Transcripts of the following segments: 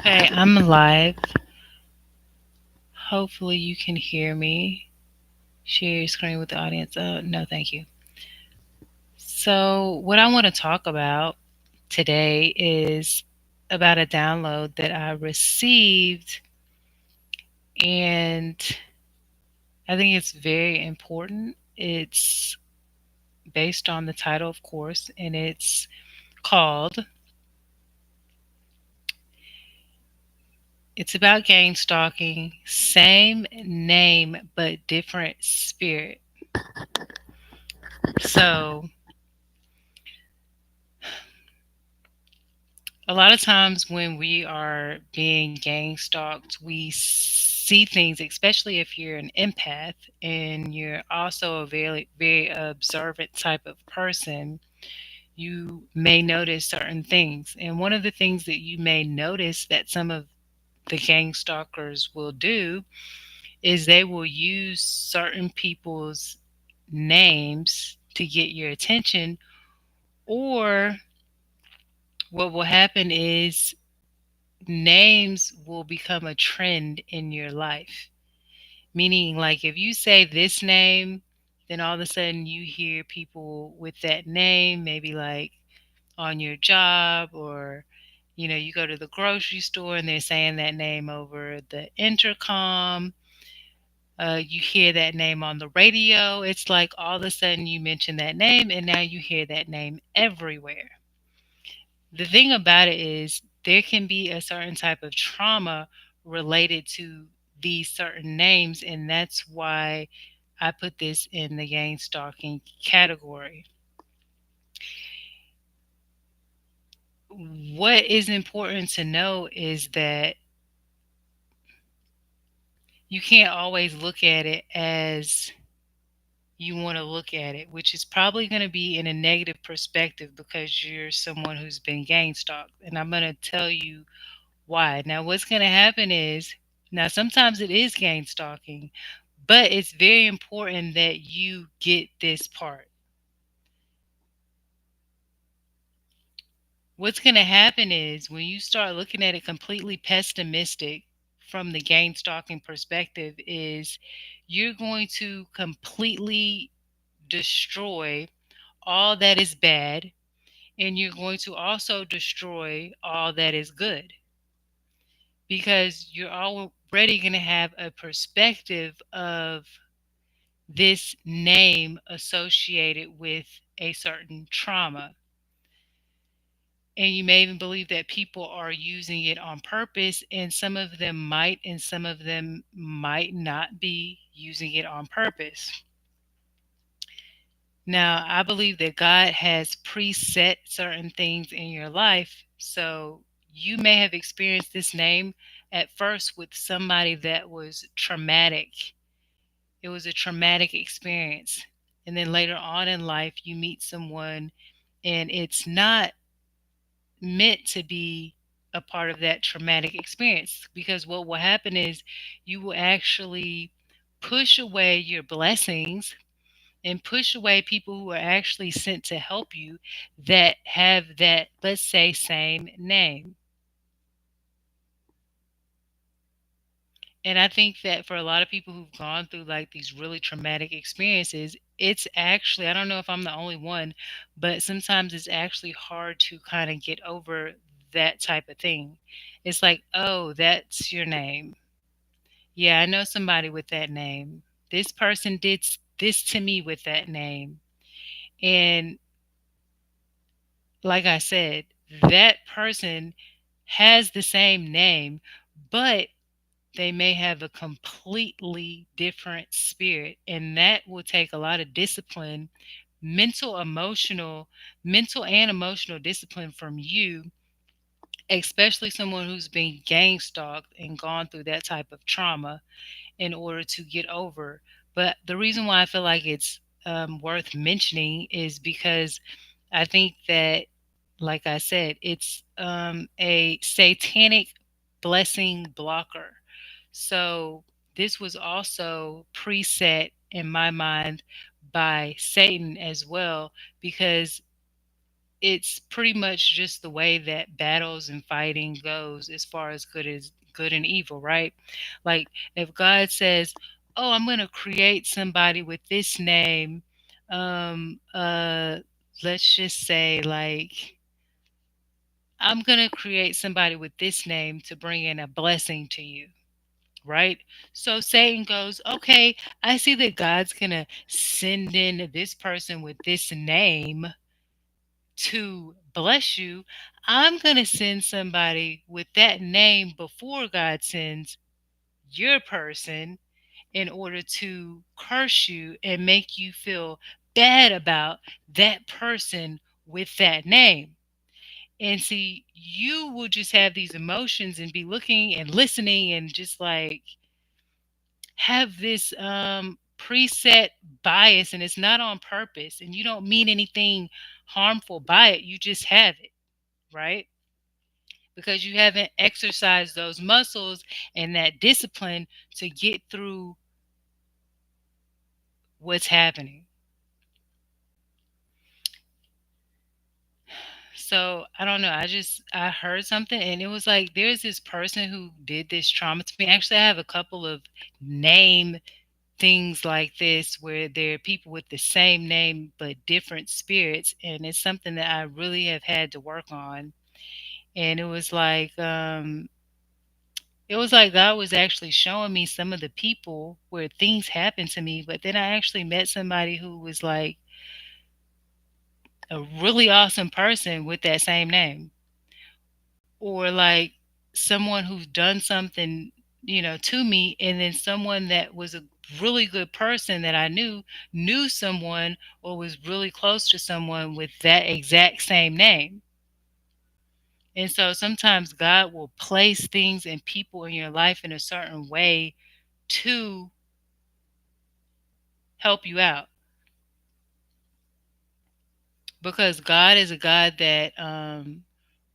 Okay, I'm live. Hopefully, you can hear me. Share your screen with the audience. No, thank you. So, what I want to talk about today is about a download that I received, and I think it's very important. It's based on the title, of course, and it's called It's about gang stalking, same name but different spirit. So, a lot of times when we are being gang stalked, we see things, especially if you're an empath and you're also a very, very observant type of person, you may notice certain things. And one of the things that you may notice that some of the gang stalkers will do is they will use certain people's names to get your attention, or what will happen is names will become a trend in your life. Meaning, like, if you say this name, then all of a sudden you hear people with that name, maybe like on your job, or you go to the grocery store and they're saying that name over the intercom. You hear that name on the radio. It's like all of a sudden you mention that name and now you hear that name everywhere. The thing about it is there can be a certain type of trauma related to these certain names, and that's why I put this in the gang stalking category. What is important to know is that you can't always look at it as you want to look at it, which is probably going to be in a negative perspective because you're someone who's been gang stalked. And I'm going to tell you why. Now, what's going to happen is, now sometimes it is gang stalking, but it's very important that you get this part. What's going to happen is when you start looking at it completely pessimistic from the gang stalking perspective, is you're going to completely destroy all that is bad, and you're going to also destroy all that is good, because you're already going to have a perspective of this name associated with a certain trauma. And you may even believe that people are using it on purpose, and some of them might, and some of them might not be using it on purpose. Now, I believe that God has preset certain things in your life. So you may have experienced this name at first with somebody that was traumatic. It was a traumatic experience. And then later on in life, you meet someone and it's not meant to be a part of that traumatic experience, because what will happen is you will actually push away your blessings and push away people who are actually sent to help you that have that, let's say, same name. And I think that for a lot of people who've gone through like these really traumatic experiences, it's actually, I don't know if I'm the only one, but sometimes it's actually hard to kind of get over that type of thing. It's like, oh, that's your name. Yeah, I know somebody with that name. This person did this to me with that name. And like I said, that person has the same name, but they may have a completely different spirit. And that will take a lot of discipline, mental, emotional, mental and emotional discipline from you, especially someone who's been gang stalked and gone through that type of trauma in order to get over. But the reason why I feel like it's worth mentioning is because I think that, like I said, it's a satanic blessing blocker. So this was also preset in my mind by Satan as well, because it's pretty much just the way that battles and fighting goes as far as good and evil, right? Like if God says, "Oh, I'm going to create somebody with this name," um uh let's just say like I'm going to create somebody with this name to bring in a blessing to you, right? So Satan goes, "Okay, I see that God's going to send in this person with this name to bless you. I'm going to send somebody with that name before God sends your person in order to curse you and make you feel bad about that person with that name." And see, you will just have these emotions and be looking and listening and just like have this preset bias, and it's not on purpose and you don't mean anything harmful by it. You just have it, right? Because you haven't exercised those muscles and that discipline to get through what's happening. So I don't know. I heard something and it was like there's this person who did this trauma to me. Actually, I have a couple of name things like this where there are people with the same name but different spirits, and it's something that I really have had to work on. And it was like God was actually showing me some of the people where things happened to me, but then I actually met somebody who was like a really awesome person with that same name. Or like someone who's done something, to me, and then someone that was a really good person that I knew someone or was really close to someone with that exact same name. And so sometimes God will place things and people in your life in a certain way to help you out, because God is a God that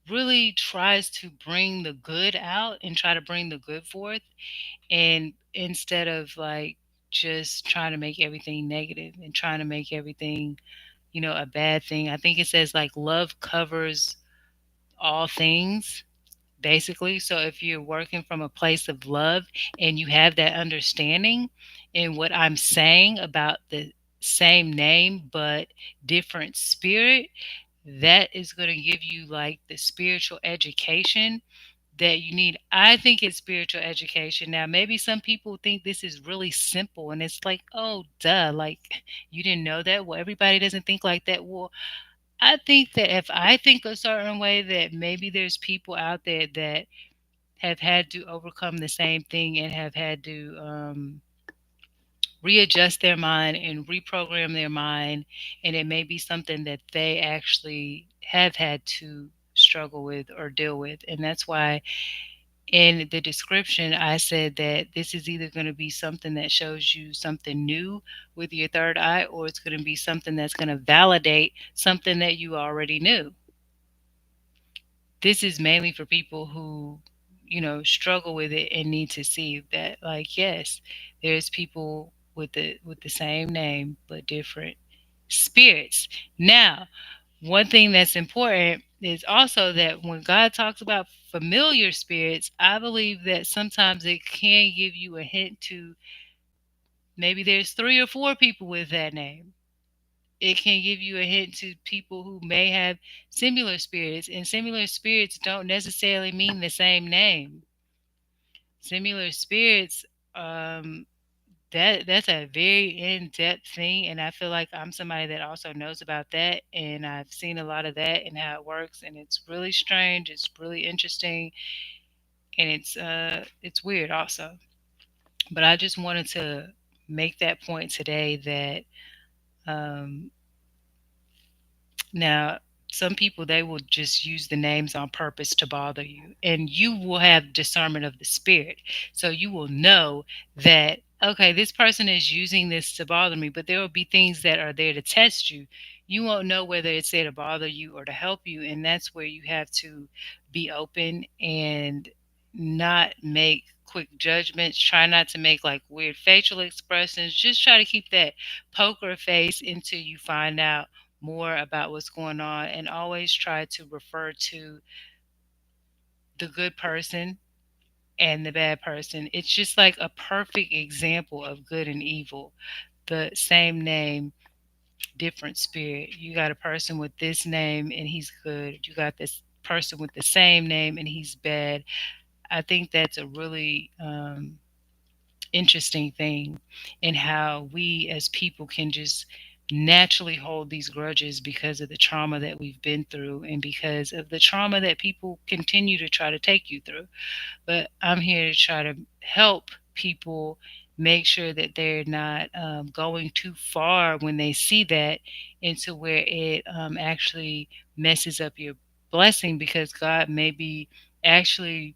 really tries to bring the good out and try to bring the good forth, and instead of like just trying to make everything negative and trying to make everything, a bad thing. I think it says like love covers all things, basically. So if you're working from a place of love and you have that understanding in what I'm saying about the same name but different spirit, that is going to give you like the spiritual education that you need. I think it's spiritual education. Now, maybe some people think this is really simple and it's like, oh, duh, like you didn't know that. Well, everybody doesn't think like that. Well, I think that if I think a certain way, that maybe there's people out there that have had to overcome the same thing and have had to readjust their mind and reprogram their mind. And it may be something that they actually have had to struggle with or deal with. And that's why in the description, I said that this is either going to be something that shows you something new with your third eye, or it's going to be something that's going to validate something that you already knew. This is mainly for people who, struggle with it and need to see that, like, yes, there's people with the same name but different spirits. Now, one thing that's important is also that when God talks about familiar spirits, I believe that sometimes it can give you a hint to maybe there's three or four people with that name. It can give you a hint to people who may have similar spirits, and similar spirits don't necessarily mean the same name. Similar spirits, um, that's a very in-depth thing, and I feel like I'm somebody that also knows about that, and I've seen a lot of that and how it works, and it's really strange, it's really interesting, and it's weird also. But I just wanted to make that point today that um, now, some people, they will just use the names on purpose to bother you, and you will have discernment of the spirit. So you will know that, okay, this person is using this to bother me, but there will be things that are there to test you. You won't know whether it's there to bother you or to help you, and that's where you have to be open and not make quick judgments. Try not to make like weird facial expressions. Just try to keep that poker face until you find out more about what's going on and always try to refer to the good person and the bad person. It's just like a perfect example of good and evil. The same name, different spirit. You got a person with this name and he's good. You got this person with the same name and he's bad. I think that's a really interesting thing in how we as people can just naturally hold these grudges because of the trauma that we've been through and because of the trauma that people continue to try to take you through. But I'm here to try to help people make sure that they're not going too far when they see that into where it actually messes up your blessing because God may be actually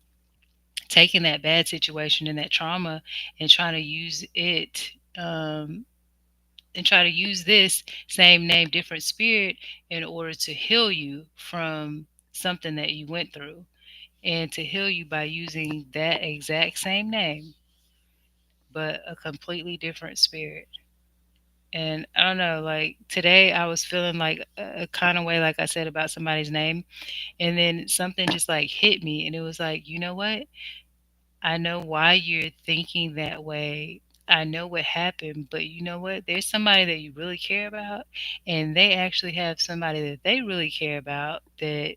taking that bad situation and that trauma and trying to use it and try to use this same name, different spirit in order to heal you from something that you went through and to heal you by using that exact same name, but a completely different spirit. And I don't know, like today I was feeling like a kind of way, like I said about somebody's name. And then something just like hit me. And it was like, you know what? I know why you're thinking that way. I know what happened, but you know what? There's somebody that you really care about, and they actually have somebody that they really care about that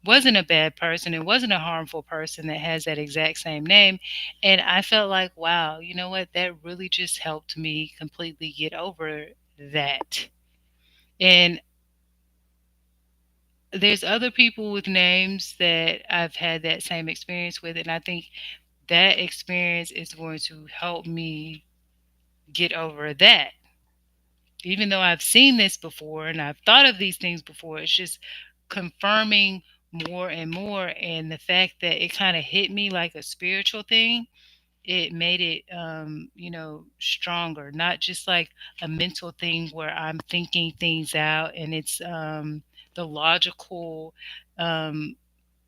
wasn't a bad person and wasn't a harmful person that has that exact same name. And I felt like, wow, you know what? That really just helped me completely get over that. And there's other people with names that I've had that same experience with. And I think that experience is going to help me get over that. Even though I've seen this before and I've thought of these things before, it's just confirming more and more. And the fact that it kind of hit me like a spiritual thing, it made it stronger, not just like a mental thing where I'm thinking things out and it's the logical um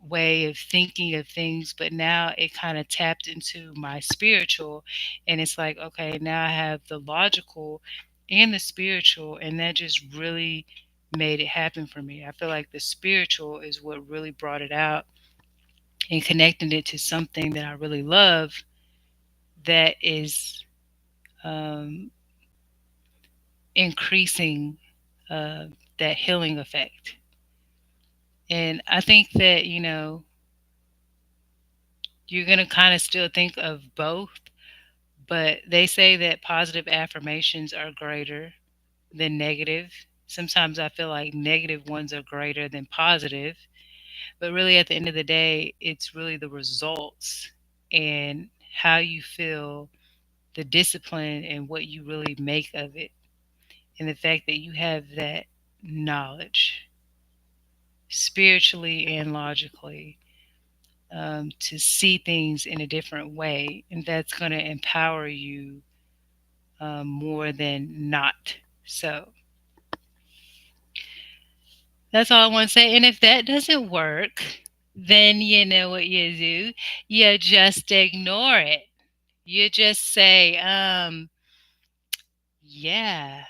way of thinking of things, but now it kind of tapped into my spiritual, and it's like, okay, now I have the logical and the spiritual, and that just really made it happen for me. I feel like the spiritual is what really brought it out and connected it to something that I really love that is um, increasing uh, that healing effect. And I think that, you're going to kind of still think of both, but they say that positive affirmations are greater than negative. Sometimes I feel like negative ones are greater than positive, but really at the end of the day, it's really the results and how you feel, the discipline, and what you really make of it. And the fact that you have that knowledge spiritually and logically to see things in a different way. And that's going to empower you more than not. So that's all I want to say. And if that doesn't work, then you know what you do. You just ignore it. You just say, yeah,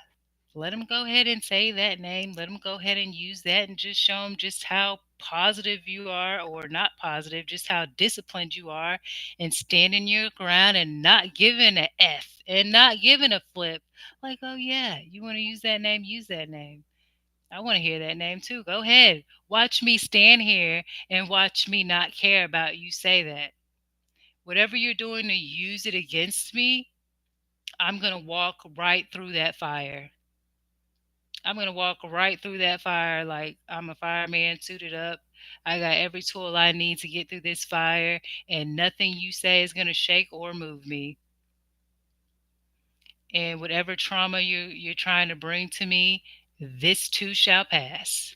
let them go ahead and say that name. Let them go ahead and use that and just show them just how positive you are or not positive, just how disciplined you are and standing your ground and not giving a F and not giving a flip. Like, oh, yeah, you want to use that name? Use that name. I want to hear that name too. Go ahead. Watch me stand here and watch me not care about you say that. Whatever you're doing to use it against me, I'm going to walk right through that fire. I'm going to walk right through that fire like I'm a fireman suited up. I got every tool I need to get through this fire, and nothing you say is going to shake or move me. And whatever trauma you're trying to bring to me, this too shall pass.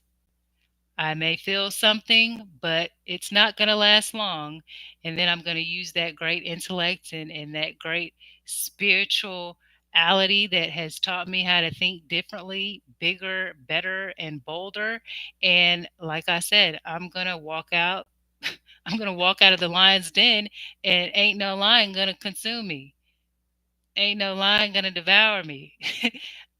I may feel something, but it's not going to last long. And then I'm going to use that great intellect and that great spirituality that has taught me how to think differently, bigger, better, and bolder. And like I said, I'm going to walk out. I'm going to walk out of the lion's den, and ain't no lion going to consume me. Ain't no lion going to devour me.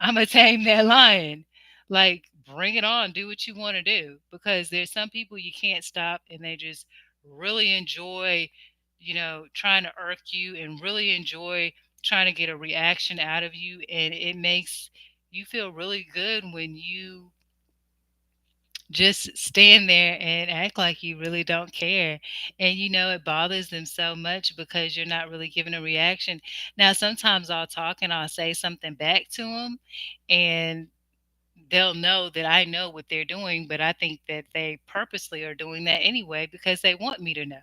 I'm going to tame that lion. Like, bring it on, do what you want to do. Because there's some people you can't stop and they just really enjoy, trying to irk you and really enjoy trying to get a reaction out of you. And it makes you feel really good when you just stand there and act like you really don't care. And it bothers them so much because you're not really giving a reaction. Now, sometimes I'll talk and I'll say something back to them, and they'll know that I know what they're doing, but I think that they purposely are doing that anyway because they want me to know.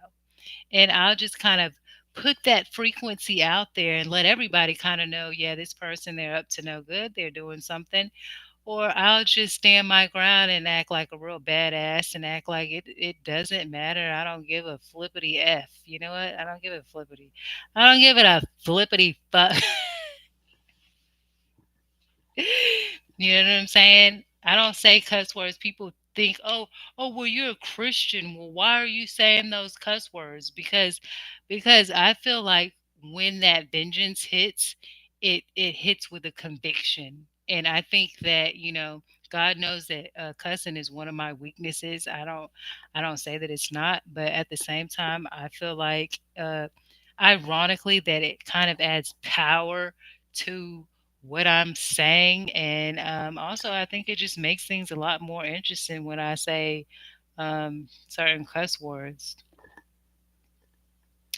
And I'll just kind of put that frequency out there and let everybody kind of know, yeah, this person, they're up to no good. They're doing something. Or I'll just stand my ground and act like a real badass and act like it doesn't matter. I don't give a flippity F. You know what? I don't give a flippity. I don't give it a flippity fuck. You know what I'm saying? I don't say cuss words. People think, oh, well, you're a Christian. Well, why are you saying those cuss words? Because I feel like when that vengeance hits, it hits with a conviction, and I think that God knows that cussing is one of my weaknesses. I don't say that it's not, but at the same time, I feel like, ironically, that it kind of adds power to what I'm saying. And also, I think it just makes things a lot more interesting when I say certain cuss words.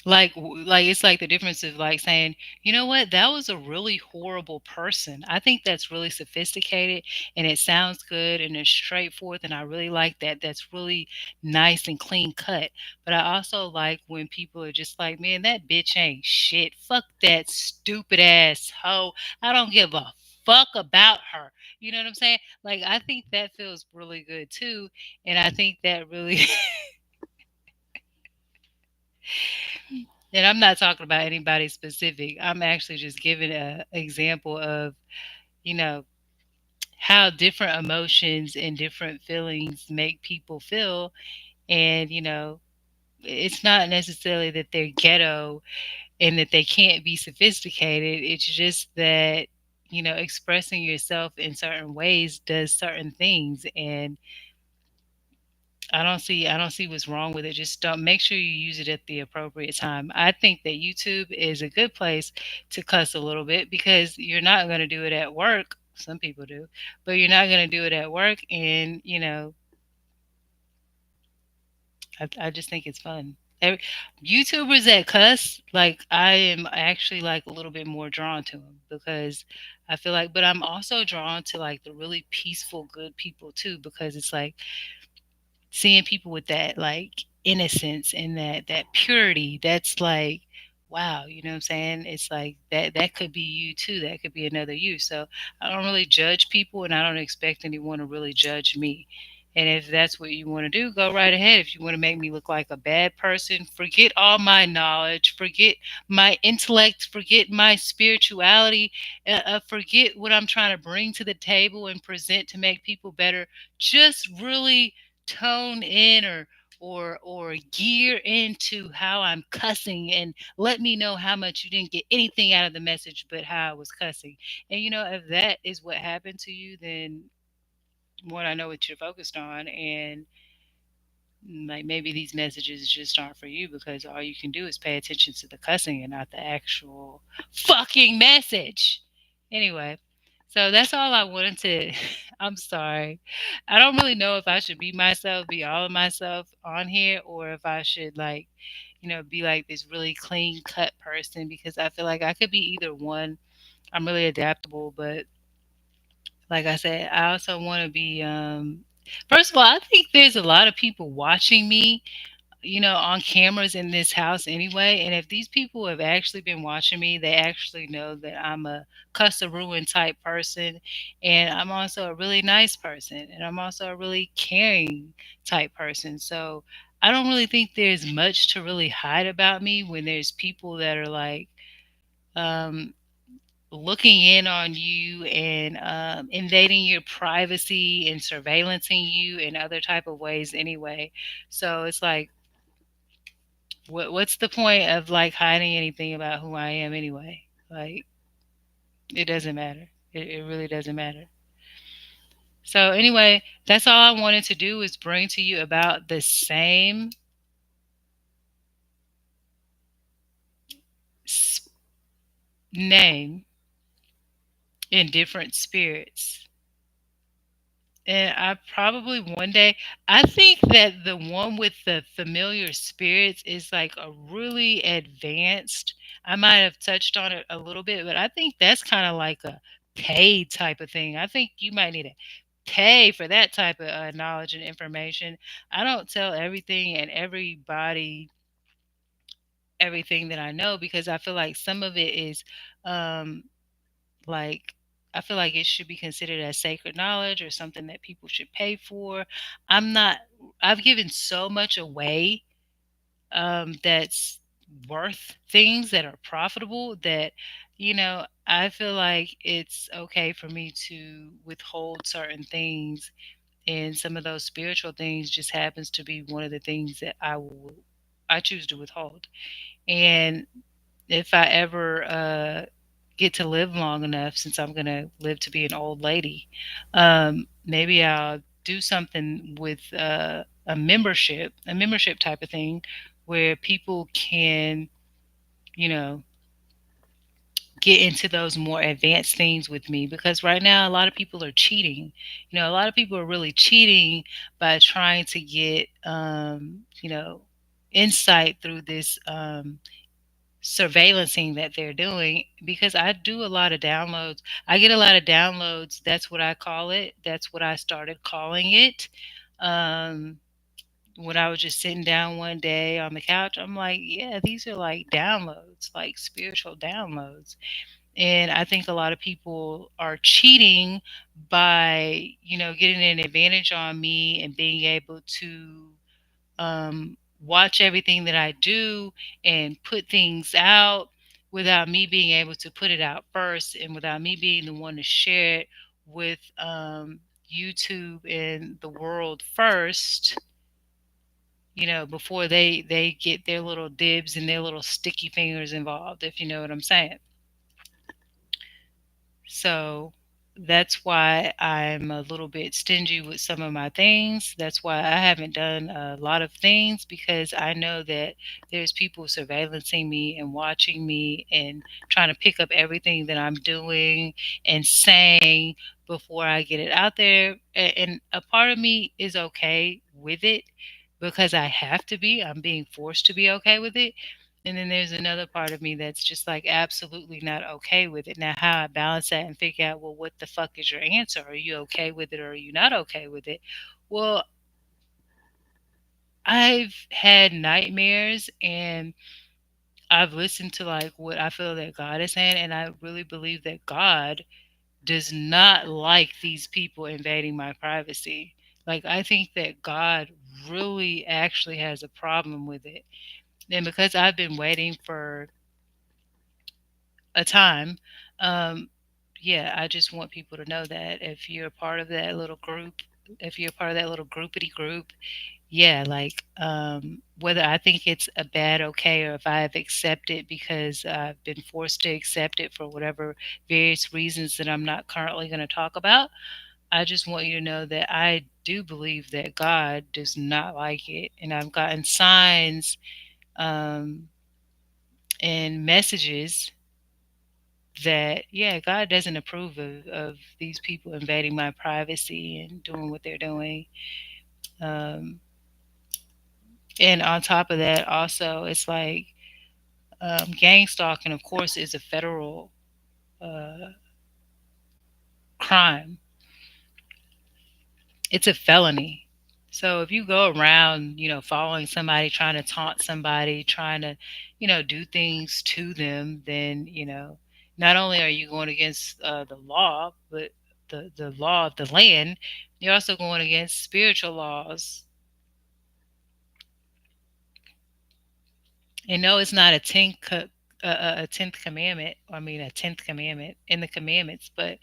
Like it's like the difference of like saying, you know what, that was a really horrible person. I think that's really sophisticated and it sounds good and it's straightforward, and I really like that. That's really nice and clean cut. But I also like when people are just like, man, that bitch ain't shit. Fuck that stupid ass hoe. I don't give a fuck about her. You know what I'm saying? Like, I think that feels really good too. And I think that really and I'm not talking about anybody specific. I'm actually just giving an example of, you know, how different emotions and different feelings make people feel. And, it's not necessarily that they're ghetto and that they can't be sophisticated. It's just that, expressing yourself in certain ways does certain things. And I don't see what's wrong with it. Just don't make sure you use it at the appropriate time. I think that YouTube is a good place to cuss a little bit because you're not going to do it at work. Some people do, but you're not going to do it at work. And I just think it's fun. YouTubers that cuss, like, I am actually like a little bit more drawn to them because I feel like, but I'm also drawn to like the really peaceful, good people too because it's like seeing people with that like innocence and that purity, that's like, wow, you know what I'm saying? It's like that could be you too. That could be another you. So I don't really judge people and I don't expect anyone to really judge me. And if that's what you want to do, go right ahead. If you want to make me look like a bad person, forget all my knowledge, forget my intellect, forget my spirituality, forget what I'm trying to bring to the table and present to make people better. Just really tone in or gear into how I'm cussing and let me know how much you didn't get anything out of the message but how I was cussing. And if that is what happened to you, then one, I know what you're focused on, and like maybe these messages just aren't for you because all you can do is pay attention to the cussing and not the actual fucking message. Anyway, so that's all I wanted to. I'm sorry. I don't really know if I should be myself, be all of myself on here, or if I should like, be like this really clean cut person because I feel like I could be either one. I'm really adaptable, but like I said, I also want to be. First of all, I think there's a lot of people watching me, on cameras in this house anyway. And if these people have actually been watching me, they actually know that I'm a cuss a ruin type person. And I'm also a really nice person. And I'm also a really caring type person. So I don't really think there's much to really hide about me when there's people that are like, um, looking in on you and invading your privacy and surveillancing you in other type of ways anyway. So it's like, what's the point of like hiding anything about who I am anyway? Like, it doesn't matter. It really doesn't matter. So anyway, that's all I wanted to do is bring to you about the same s- name in different spirits. And I probably one day, I think that the one with the familiar spirits is like a really advanced. I might have touched on it a little bit, but I think that's kind of like a paid type of thing. I think you might need to pay for that type of knowledge and information. I don't tell everything and everybody everything that I know because I feel like some of it is um, like I feel like it should be considered as sacred knowledge or something that people should pay for. I'm not. I've given so much away that's worth things that are profitable that I feel like it's okay for me to withhold certain things, and some of those spiritual things just happens to be one of the things that I choose to withhold. And if I ever get to live long enough, since I'm going to live to be an old lady, maybe I'll do something with a membership type of thing where people can, you know, get into those more advanced things with me, because right now a lot of people are cheating. A lot of people are really cheating by trying to get insight through this surveillancing that they're doing, because I do a lot of downloads. I get a lot of downloads. That's what I call it. That's what I started calling it. Um, when I was just sitting down one day on the couch, I'm like, yeah, these are like downloads, like spiritual downloads. And I think a lot of people are cheating by, getting an advantage on me and being able to watch everything that I do and put things out without me being able to put it out first, and without me being the one to share it with YouTube and the world first, before they get their little dibs and their little sticky fingers involved, if you know what I'm saying. So that's why I'm a little bit stingy with some of my things. That's why I haven't done a lot of things, because I know that there's people surveillancing me and watching me and trying to pick up everything that I'm doing and saying before I get it out there. And a part of me is okay with it because I have to be. I'm being forced to be okay with it. And then there's another part of me that's just like absolutely not okay with it. Now, how I balance that and figure out, well, what the fuck is your answer? Are you okay with it or are you not okay with it? Well, I've had nightmares and I've listened to like what I feel that God is saying. And I really believe that God does not like these people invading my privacy. Like, I think that God really actually has a problem with it. And because I've been waiting for a time. Um, yeah, I just want people to know that if you're a part of that little group, if you're a part of that little groupity group, yeah, like whether I think it's a bad okay or if I've accepted because I've been forced to accept it for whatever various reasons that I'm not currently going to talk about, I just want you to know that I do believe that God does not like it. And I've gotten signs um, and messages that yeah, God doesn't approve of these people invading my privacy and doing what they're doing. um, and on top of that, also, it's like gang stalking, of course, is a federal uh, crime. It's a felony. So if you go around, following somebody, trying to taunt somebody, trying to, do things to them, then, not only are you going against the law, but the law of the land, you're also going against spiritual laws. And no, it's not a tenth commandment. I mean, a tenth commandment in the commandments, but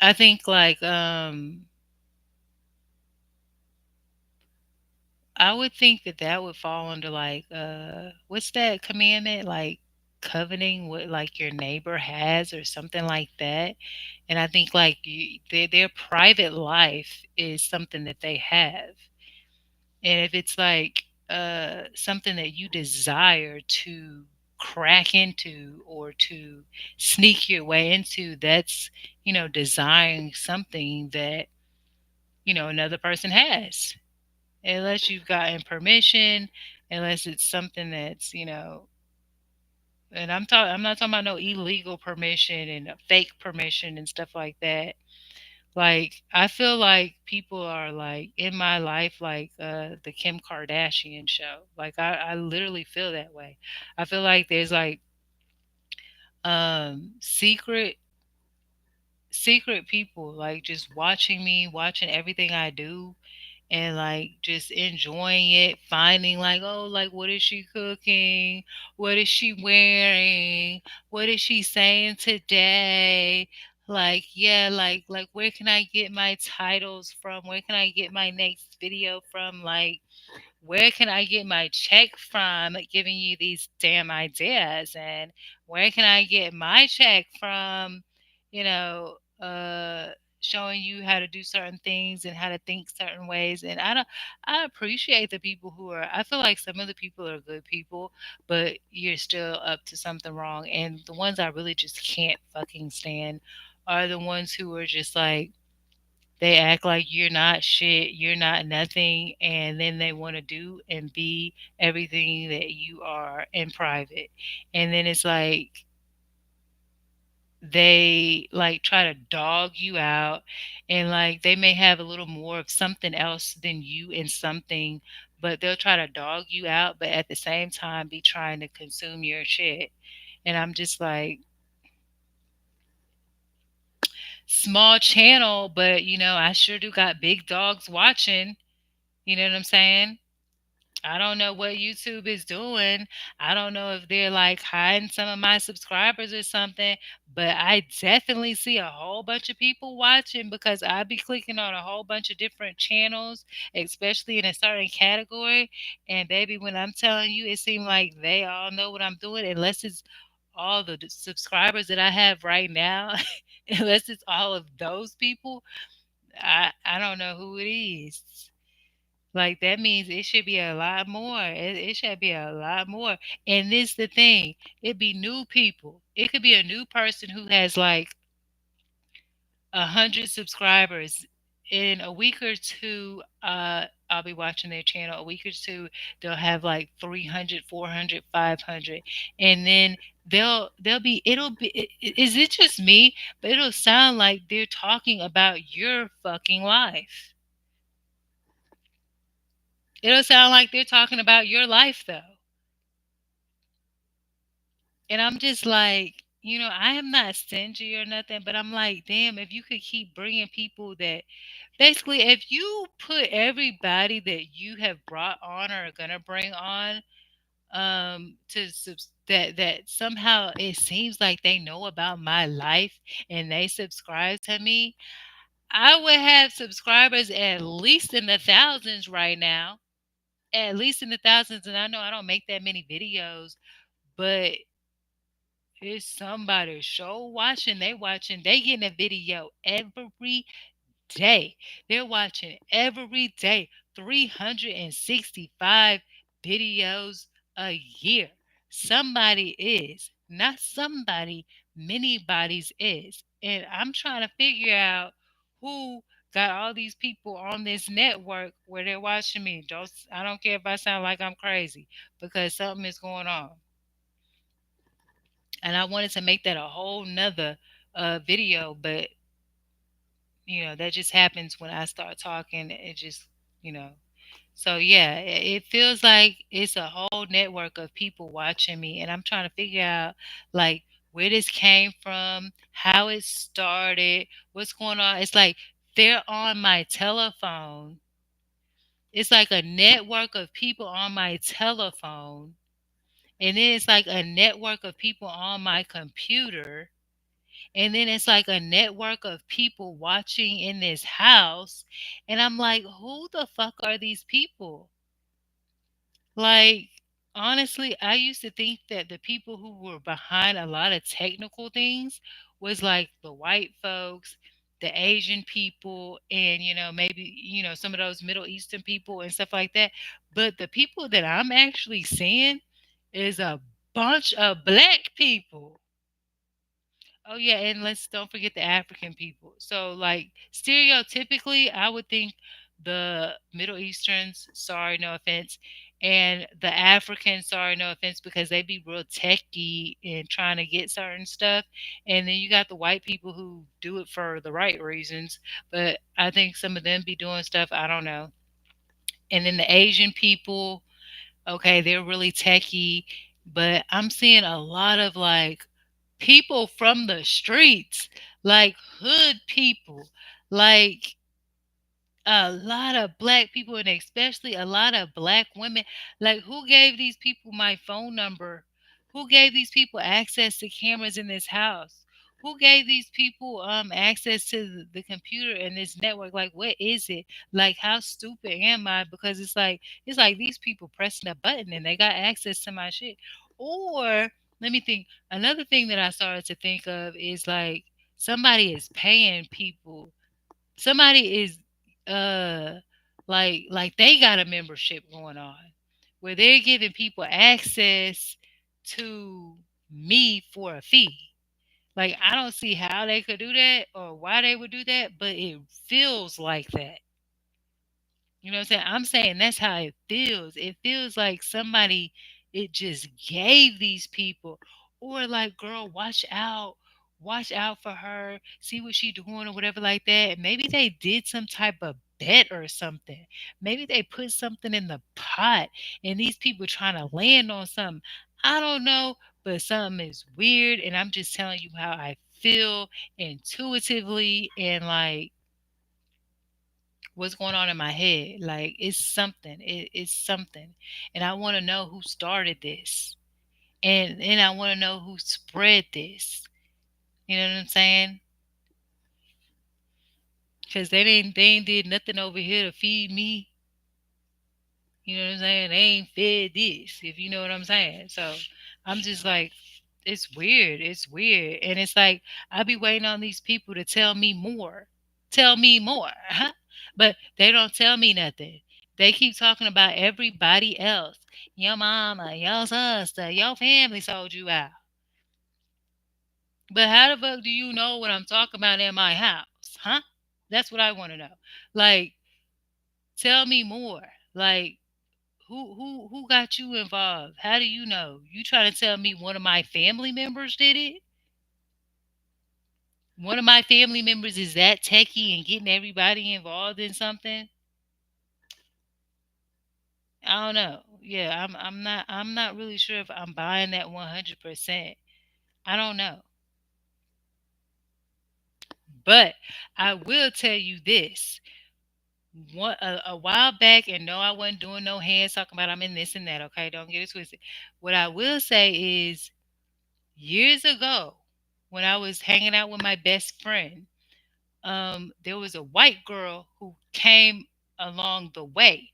I think like I would think that that would fall under like what's that commandment like? coveting what like your neighbor has or something like that. And I think like their private life is something that they have. And if it's like something that you desire to crack into or to sneak your way into, that's, desiring something that, another person has. Unless you've gotten permission, unless it's something that's, and I'm not talking about no illegal permission and a fake permission and stuff like that. Like, I feel like people are like in my life like the Kim Kardashian show. Like, I literally feel that way. I feel like there's like secret people like just watching me, watching everything I do, and like just enjoying it, finding like, oh, like what is she cooking? What is she wearing? What is she saying today? Like, yeah, like where can I get my titles from? Where can I get my next video from? Like, where can I get my check from? Giving you these damn ideas, and where can I get my check from? You know, showing you how to do certain things and how to think certain ways. And I appreciate the people who are. I feel like some of the people are good people, but you're still up to something wrong. And the ones I really just can't fucking stand are the ones who are just like they act like you're not shit, you're not nothing, and then they want to do and be everything that you are in private. And then it's like they like try to dog you out, and like they may have a little more of something else than you in something, but they'll try to dog you out, but at the same time be trying to consume your shit. And I'm just like, small channel, but I sure do got big dogs watching. You know what I'm saying? I don't know what YouTube is doing. I don't know if they're like hiding some of my subscribers or something, but I definitely see a whole bunch of people watching because I be clicking on a whole bunch of different channels, especially in a certain category. And baby, when I'm telling you, it seems like they all know what I'm doing, unless it's all the subscribers that I have right now, unless it's all of those people. I don't know who it is. Like that means it should be a lot more. It should be a lot more. And this the thing. It be new people. It could be a new person who has like 100 subscribers. In a week or two, I'll be watching their channel. A week or two, they'll have like 300, 400, 500, and then they'll be. It'll be. Is it just me? But it'll sound like they're talking about your fucking life. It'll sound like they're talking about your life though. And I'm just like, I am not stingy or nothing, but I'm like, damn, if you could keep bringing people that basically, if you put everybody that you have brought on or are gonna bring on, that somehow it seems like they know about my life and they subscribe to me, I would have subscribers at least in the thousands right now. At least in the thousands, and I know I don't make that many videos, but it's somebody show watching. They getting a video every day. They're watching every day. 365 videos a year. Somebody is. Not somebody, many bodies is. And I'm trying to figure out who got all these people on this network where they're watching me. I don't care if I sound like I'm crazy because something is going on. And I wanted to make that a whole nother video, but that just happens when I start talking. It just, you know. So yeah, it feels like it's a whole network of people watching me, and I'm trying to figure out like where this came from, how it started, what's going on. It's like they're on my telephone. It's like a network of people on my telephone, and then it's like a network of people on my computer. And then it's like a network of people watching in this house. And I'm like, who the fuck are these people? Like, Honestly, I used to think that the people who were behind a lot of technical things was like the white folks, the Asian people, and maybe some of those Middle Eastern people and stuff like that. But the people that I'm actually seeing is a bunch of black people. Oh yeah, and let's don't forget the African people. So like stereotypically, I would think the Middle Easterns, sorry, no offense, and the Africans, sorry, no offense, because they be real techy and trying to get certain stuff. And then you got the white people who do it for the right reasons, but I think some of them be doing stuff I don't know. And then the Asian people, okay, they're really techy, but I'm seeing a lot of like people from the streets, like hood people, like a lot of black people, and especially a lot of black women. Like, who gave these people my phone number? Who gave these people access to cameras in this house? Who gave these people access to the computer and this network? Like, what is it? Like, how stupid am I? Because it's like these people pressing a button and they got access to my shit. Or let me think. Another thing that I started to think of is like somebody is paying people, somebody is uh like they got a membership going on where they're giving people access to me for a fee. Like, I don't see how they could do that or why they would do that, but it feels like that. You know what I'm saying? I'm saying that's how it feels. It feels like somebody, it just gave these people. Or like, girl, watch out. Watch out for her. See what she doing or whatever like that. Maybe they did some type of bet or something. Maybe they put something in the pot and these people trying to land on something. I don't know, but something is weird, and I'm just telling you how I feel intuitively, and like what's going on in my head. Like, it's something. It's something. And I want to know who started this. And I want to know who spread this. You know what I'm saying? Because they ain't did nothing over here to feed me. You know what I'm saying? They ain't fed this, if you know what I'm saying. So I'm just like, it's weird. It's weird. And it's like, I be waiting on these people to tell me more. Tell me more. Huh? But they don't tell me nothing. They keep talking about everybody else. Your mama, your sister, your family sold you out. But how the fuck do you know what I'm talking about in my house? Huh? That's what I want to know. Like, tell me more. Like, who got you involved? How do you know? You trying to tell me one of my family members did it? One of my family members is that techie and getting everybody involved in something? I don't know. Yeah, I'm not really sure if I'm buying that 100%. I don't know. But I will tell you this. A while back, and no, I wasn't doing no hands talking about I'm in this and that, okay? Don't get it twisted. What I will say is years ago, when I was hanging out with my best friend, there was a white girl who came along the way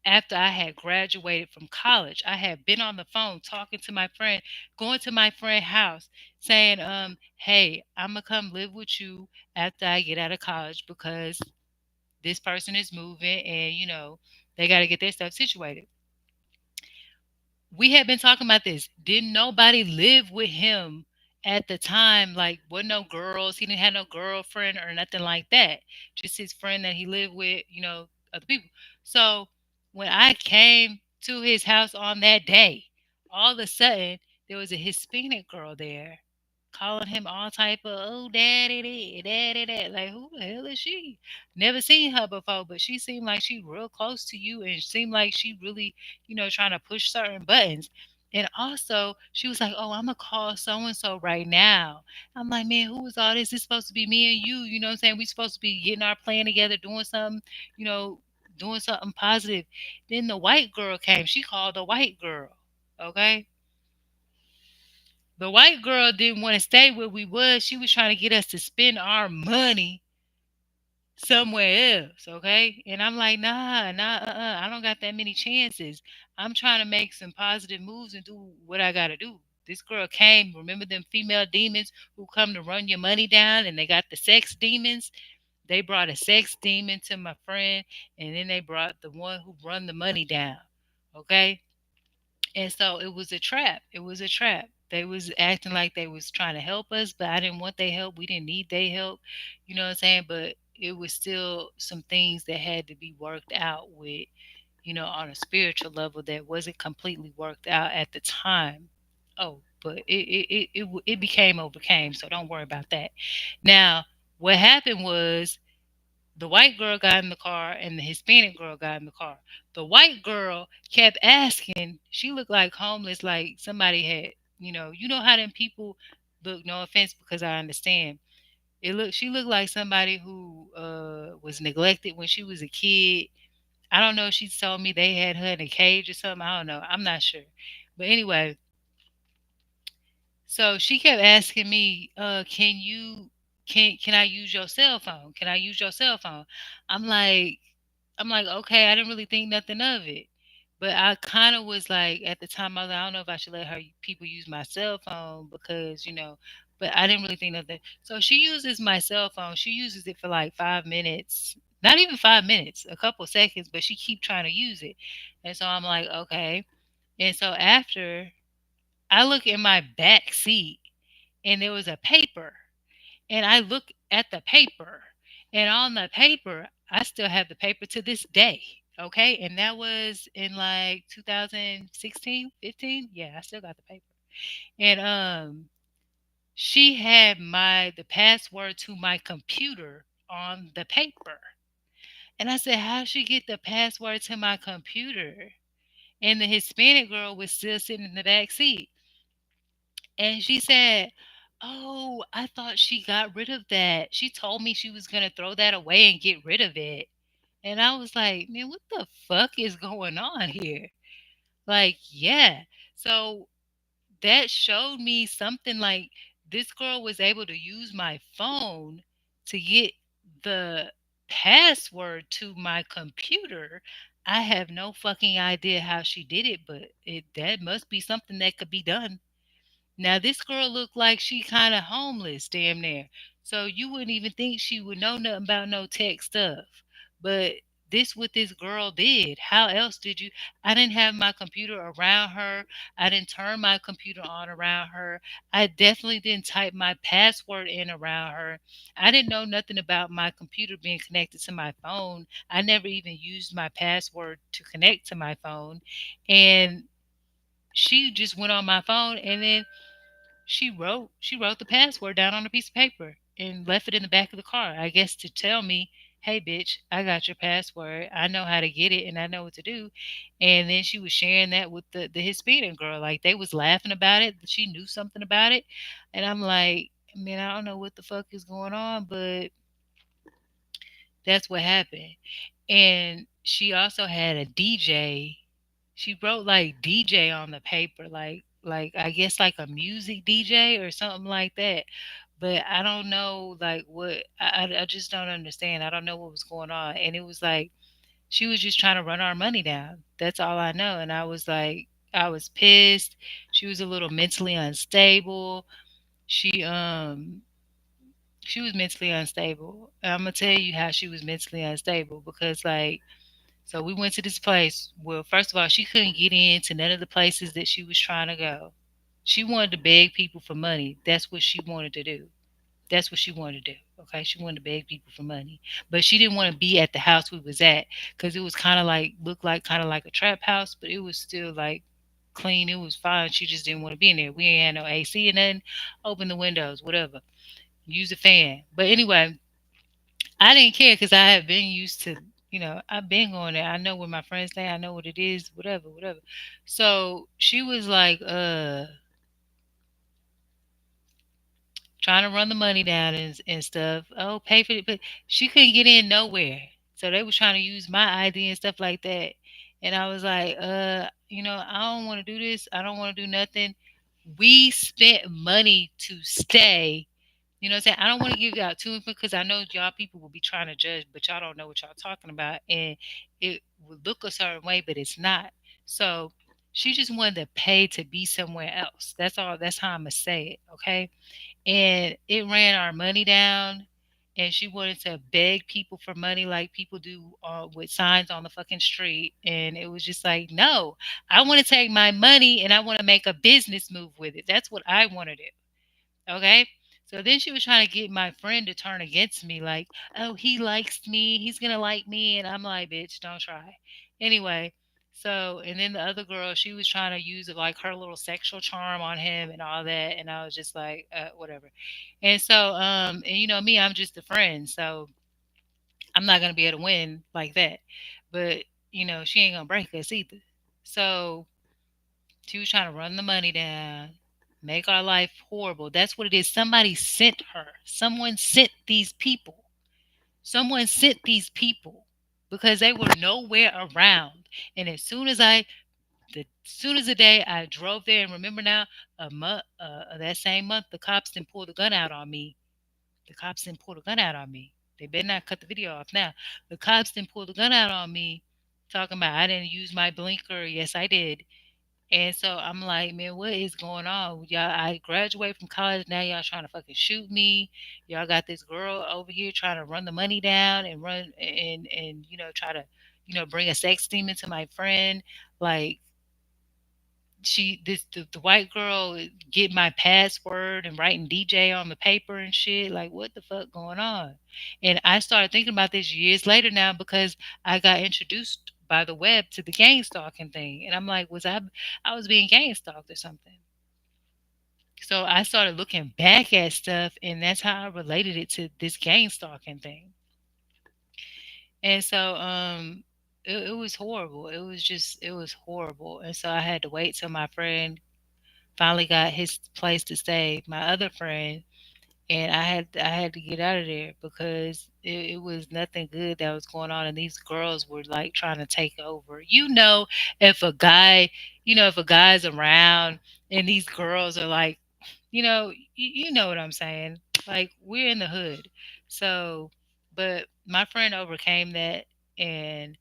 after I had graduated from college. I had been on the phone talking to my friend, going to my friend's house, saying, hey, I'm gonna come live with you after I get out of college because this person is moving and they got to get their stuff situated. We had been talking about this. Didn't nobody live with him at the time? Like, wasn't no girls. He didn't have no girlfriend or nothing like that. Just his friend that he lived with, other people. So when I came to his house on that day, all of a sudden there was a Hispanic girl there calling him all type of daddy that. Like, who the hell is she? Never seen her before, but she seemed like she real close to you and seemed like she really trying to push certain buttons. And also, she was like, "Oh, I'm gonna call so and so right now." I'm like, "Man, who is all this? It's supposed to be me and you. You know what I'm saying? We supposed to be getting our plan together, doing something, you know, doing something positive." Then the white girl came. She called the white girl. Okay, the white girl didn't want to stay where we was. She was trying to get us to spend our money somewhere else, okay? And I'm like, nah, nah, I don't got that many chances. I'm trying to make some positive moves and do what I gotta do. This girl came, remember them female demons who come to run your money down and they got the sex demons? They brought a sex demon to my friend and then they brought the one who run the money down. Okay? And so it was a trap. It was a trap. They was acting like they was trying to help us, but I didn't want their help. We didn't need their help. You know what I'm saying? But it was still some things that had to be worked out with, on a spiritual level that wasn't completely worked out at the time. Oh, but it became overcame, so don't worry about that. Now, what happened was the white girl got in the car and the Hispanic girl got in the car. The white girl kept asking, she looked like homeless, like somebody had, you know how them people look, no offense because I understand. She looked like somebody who was neglected when she was a kid. I don't know if she told me they had her in a cage or something. I don't know. I'm not sure. But anyway, so she kept asking me, can I use your cell phone? Can I use your cell phone? I'm like I'm like, okay, I didn't really think nothing of it. But I kind of was like, at the time, I was like, I don't know if I should let her people use my cell phone because, but I didn't really think nothing. So she uses my cell phone. She uses it for like 5 minutes, not even 5 minutes, a couple seconds, but she keep trying to use it. And so I'm like, okay. And so after I look in my back seat and there was a paper and I look at the paper, and on the paper, I still have the paper to this day. Okay. And that was in like 2016, 15. Yeah, I still got the paper. And she had the password to my computer on the paper. And I said, how'd she get the password to my computer? And the Hispanic girl was still sitting in the back seat. And she said, "Oh, I thought she got rid of that. She told me she was going to throw that away and get rid of it." And I was like, "Man, what the fuck is going on here?" Like, yeah. So that showed me something like this girl was able to use my phone to get the password to my computer. I have no fucking idea how she did it, but that must be something that could be done. Now this girl looked like she kind of homeless, damn near. So you wouldn't even think she would know nothing about no tech stuff. But this what this girl did. How else did you? I didn't have my computer around her. I didn't turn my computer on around her. I definitely didn't type my password in around her. I didn't know nothing about my computer being connected to my phone. I never even used my password to connect to my phone. And she just went on my phone and then she wrote the password down on a piece of paper and left it in the back of the car. I guess to tell me, "Hey bitch, I got your password. I know how to get it and I know what to do." And then she was sharing that with the Hispanic girl. Like they was laughing about it. She knew something about it. And I'm like, man, I don't know what the fuck is going on, but that's what happened. And she also had a DJ. She wrote like DJ on the paper, like I guess like a music DJ or something like that. But I don't know like what I just don't understand. I don't know what was going on. And it was like she was just trying to run our money down. That's all I know. And I was like I was pissed. She was a little mentally unstable. She um she was mentally unstable. I'm gonna tell you how she was mentally unstable because like so we went to this place. Well, first of all, she couldn't get into none of the places that she was trying to go. She wanted to beg people for money. That's what she wanted to do. That's what she wanted to do. Okay, she wanted to beg people for money, but she didn't want to be at the house we was at because it was kind of like looked like kind of like a trap house, but it was still like clean. It was fine. She just didn't want to be in there. We ain't had no AC or nothing. Open the windows, whatever. Use a fan. But anyway, I didn't care because I had been used to, I've been going there. I know where my friends stay. I know what it is, whatever, whatever. So she was like, trying to run the money down and stuff. Oh, pay for it. But she couldn't get in nowhere. So they was trying to use my ID and stuff like that. And I was like, I don't want to do this. I don't want to do nothing. We spent money to stay You know what I'm saying? I don't want to give y'all too much because I know y'all people will be trying to judge, but y'all don't know what y'all talking about, and it would look a certain way, but it's not. So she just wanted to pay to be somewhere else. That's all. That's how I'm gonna say it. Okay, and it ran our money down. And she wanted to beg people for money like people do with signs on the fucking street. And it was just like, no, I want to take my money and I want to make a business move with it. That's what I want to do. Okay. So then she was trying to get my friend to turn against me, like, oh, he likes me. He's going to like me. And I'm like, bitch, don't try. Anyway, so, and then the other girl, she was trying to use like her little sexual charm on him and all that. And I was just like, whatever. And so, and you know me, I'm just a friend. So I'm not going to be able to win like that. But, you know, she ain't going to break us either. So, she was trying to run the money down, make our life horrible. That's what it is. Somebody sent her. Someone sent these people. Someone sent these people because they were nowhere around. And as soon as the day I drove there, and remember now, that same month, the cops didn't pull the gun out on me. The cops didn't pull the gun out on me. They better not cut the video off now. The cops didn't pull the gun out on me, talking about I didn't use my blinker. Yes, I did. And so I'm like, man, what is going on? Y'all, I graduated from college. Now y'all trying to fucking shoot me. Y'all got this girl over here trying to run the money down and run and try to, bring a sex demon to my friend. Like the white girl get my password and writing DJ on the paper and shit. Like what the fuck going on? And I started thinking about this years later now because I got introduced by the web to the gang stalking thing. And I'm like, I was being gang stalked or something. So I started looking back at stuff and that's how I related it to this gang stalking thing. And so it was horrible. It was horrible. And so I had to wait till my friend finally got his place to stay, my other friend, and I had to get out of there because it was nothing good that was going on, and these girls were like trying to take over. If a guy, if a guy's around and these girls are like, you know what I'm saying? Like we're in the hood, so, but my friend overcame that, and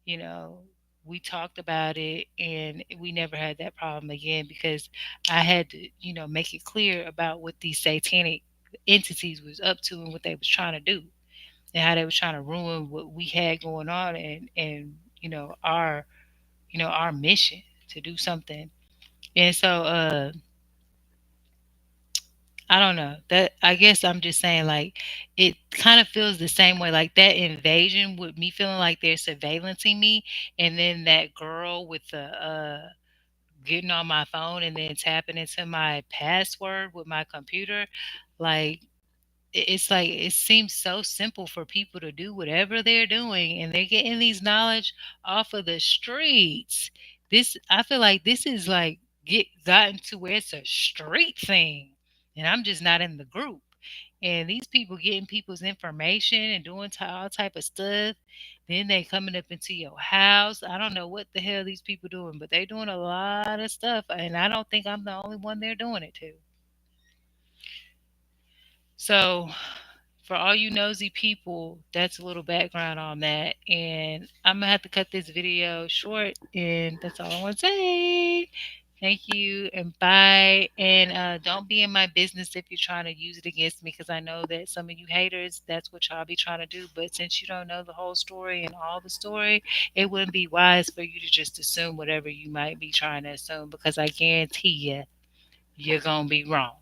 you know, we talked about it and we never had that problem again because I had to, make it clear about what these satanic entities was up to and what they was trying to do and how they was trying to ruin what we had going on and our mission to do something. And so I don't know. That I guess I'm just saying like it kind of feels the same way like that invasion with me feeling like they're surveillancing me and then that girl with the getting on my phone and then tapping into my password with my computer like it's like it seems so simple for people to do whatever they're doing and they're getting these knowledge off of the streets. This I feel like this is like get gotten to where it's a street thing and I'm just not in the group. And these people getting people's information and doing all type of stuff. Then they coming up into your house. I don't know what the hell these people doing, but they doing a lot of stuff, and I don't think I'm the only one they're doing it to. So, for all you nosy people, that's a little background on that. And I'm gonna have to cut this video short, and that's all I want to say. Thank you and bye. And don't be in my business if you're trying to use it against me because I know that some of you haters, that's what y'all be trying to do. But since you don't know the whole story and all the story, it wouldn't be wise for you to just assume whatever you might be trying to assume because I guarantee you, you're going to be wrong.